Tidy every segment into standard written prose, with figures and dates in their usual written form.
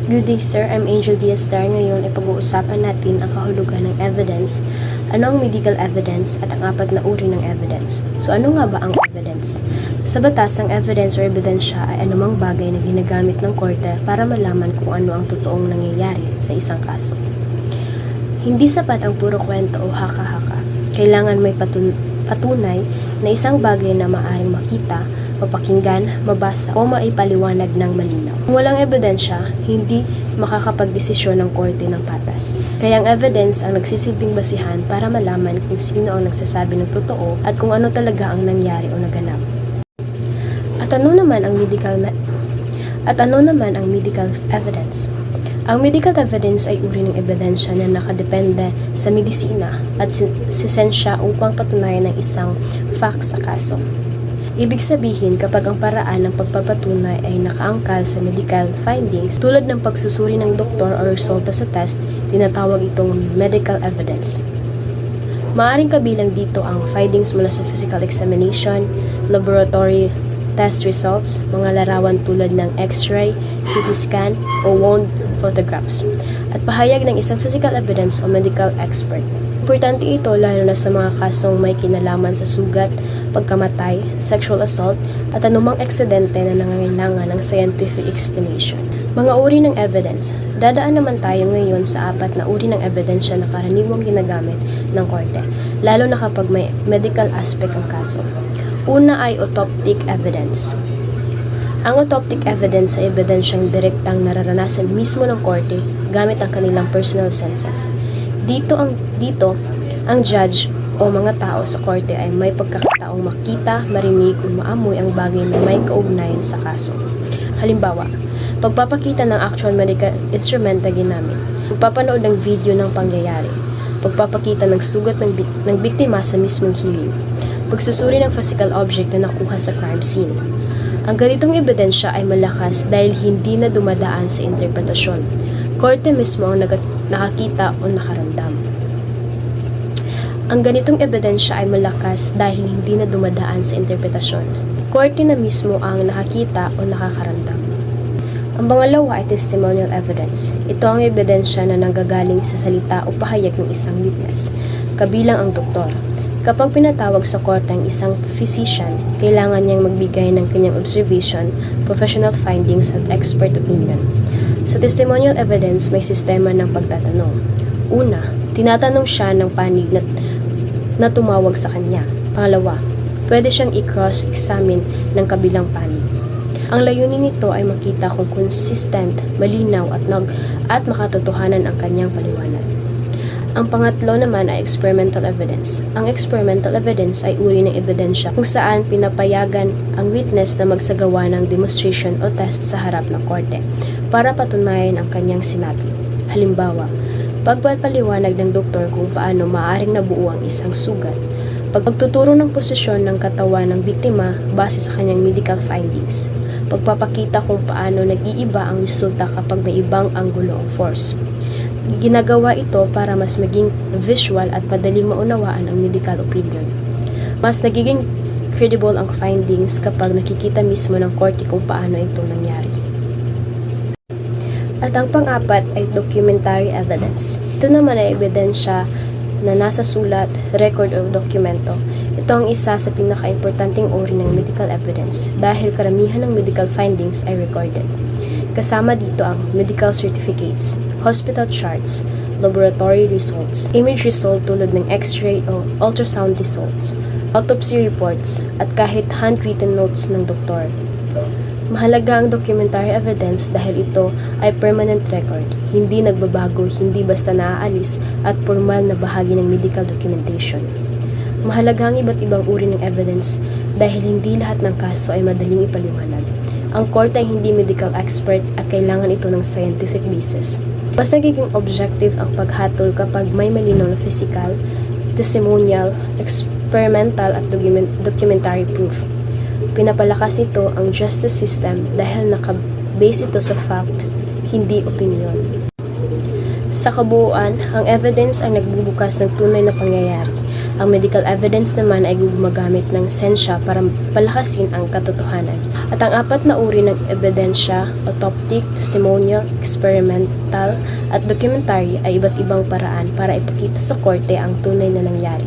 Good day sir, I'm Angel Diaz-Dar. Ngayon ay pag-uusapan natin ang kahulugan ng evidence, ano ang medical evidence at ang 4 na uri ng evidence. So ano nga ba ang evidence? Sa batas, ang evidence o ebidensya ay anumang bagay na ginagamit ng korte para malaman kung ano ang totoong nangyayari sa isang kaso. Hindi sapat ang puro kwento o haka-haka. Kailangan may patunay na isang bagay na maaaring makita, mapakinggan, mabasa o maipaliwanag ng malinaw. Kung walang ebidensya, hindi makakapagdesisyon ng korte ng patas. Kaya ang evidence ang nagsisilbing basihan para malaman kung sino ang nagsasabi ng totoo at kung ano talaga ang nangyari o naganap. At ano naman ang medical evidence? Ang medical evidence ay uri ng ebidensya na nakadepende sa medisina at sisensya upang patunayan ng isang fact sa kaso. Ibig sabihin, kapag ang paraan ng pagpapatunay ay nakaangkal sa medical findings, tulad ng pagsusuri ng doktor o resulta sa test, tinatawag itong medical evidence. Maaaring kabilang dito ang findings mula sa physical examination, laboratory test results, mga larawan tulad ng x-ray, CT scan, o wound photographs, at pahayag ng isang physical evidence o medical expert. Importante ito lalo na sa mga kasong may kinalaman sa sugat, pagkamatay, sexual assault, at anumang aksidente na nangangailangan ng scientific explanation. Mga uri ng evidence. Dadaan naman tayo ngayon sa 4 na uri ng ebidensya na karaniwang ginagamit ng korte, lalo na kapag may medical aspect ang kaso. Una ay autoptic evidence. Ang autoptic evidence ay ebidensyang direktang nararanasan mismo ng korte gamit ang kanilang personal senses. Dito ang judge o mga tao sa korte ay may pagkakataong makita, marinig o maamoy ang bagay na may kaugnayan sa kaso. Halimbawa, pagpapakita ng actual medical instrument na ginamit, pagpapanood ng video ng pangyayari, pagpapakita ng sugat ng biktima sa mismong hiling, pagsusuri ng physical object na nakuha sa crime scene. Ang ganitong ebidensya ay malakas dahil hindi na dumadaan sa interpretasyon. Korte mismo ang nakakita o nakaramdam. Ang ganitong ebidensya ay malakas dahil hindi na dumadaan sa interpretasyon. Korte na mismo ang nakakita o nakakaramdam. Ang pangalawa ay testimonial evidence. Ito ang ebidensya na nanggagaling sa salita o pahayag ng isang witness, kabilang ang doktor. Kapag pinatawag sa korte ang isang physician, kailangan niyang magbigay ng kanyang observation, professional findings at expert opinion. Sa testimonial evidence, may sistema ng pagtatanong. Una, tinatanong siya ng panig na tumawag sa kanya. Pangalawa, pwede siyang i-cross-examine ng kabilang panig. Ang layunin nito ay makita kung consistent, malinaw at makatotohanan ang kanyang paliwanag. Ang pangatlo naman ay experimental evidence. Ang experimental evidence ay uri ng ebidensya kung saan pinapayagan ang witness na magsagawa ng demonstration o test sa harap ng korte para patunayan ang kanyang sinabi. Halimbawa, pagpapaliwanag ng doktor kung paano maaaring nabuo ang isang sugat, pagtuturo ng posisyon ng katawan ng biktima base sa kanyang medical findings, pagpapakita kung paano nag-iiba ang resulta kapag may ibang anggulo o force. Ginagawa ito para mas maging visual at madaling maunawaan ang medical opinion. Mas nagiging credible ang findings kapag nakikita mismo ng korte kung paano ito nangyari. At ang pang-4 ay documentary evidence. Ito naman ay ebidensya na nasa sulat, record o dokumento. Ito ang isa sa pinaka-importanting uri ng medical evidence dahil karamihan ng medical findings ay recorded. Kasama dito ang medical certificates, hospital charts, laboratory results, image result tulad ng x-ray o ultrasound results, autopsy reports, at kahit handwritten notes ng doktor. Mahalaga ang documentary evidence dahil ito ay permanent record, hindi nagbabago, hindi basta naaalis, at formal na bahagi ng medical documentation. Mahalaga ang iba't ibang uri ng evidence dahil hindi lahat ng kaso ay madaling ipaliwanag. Ang korte ay hindi medical expert at kailangan ito ng scientific basis. Mas nagiging objective ang paghatol kapag may malinaw na physical, testimonial, experimental at documentary proof. Pinapalakas nito ang justice system dahil nakabase ito sa fact, hindi opinion. Sa kabuuan, ang evidence ay nagbubukas ng tunay na pangyayari Ang medical evidence naman ay gumagamit ng sensya para palakasin ang katotohanan. At ang apat na uri ng ebidensya, autoptic, testimonial, experimental, at documentary ay iba't ibang paraan para ipakita sa korte ang tunay na nangyari.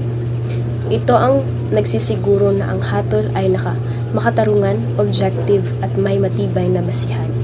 Ito ang nagsisiguro na ang hatol ay makatarungan, objective at may matibay na basihan.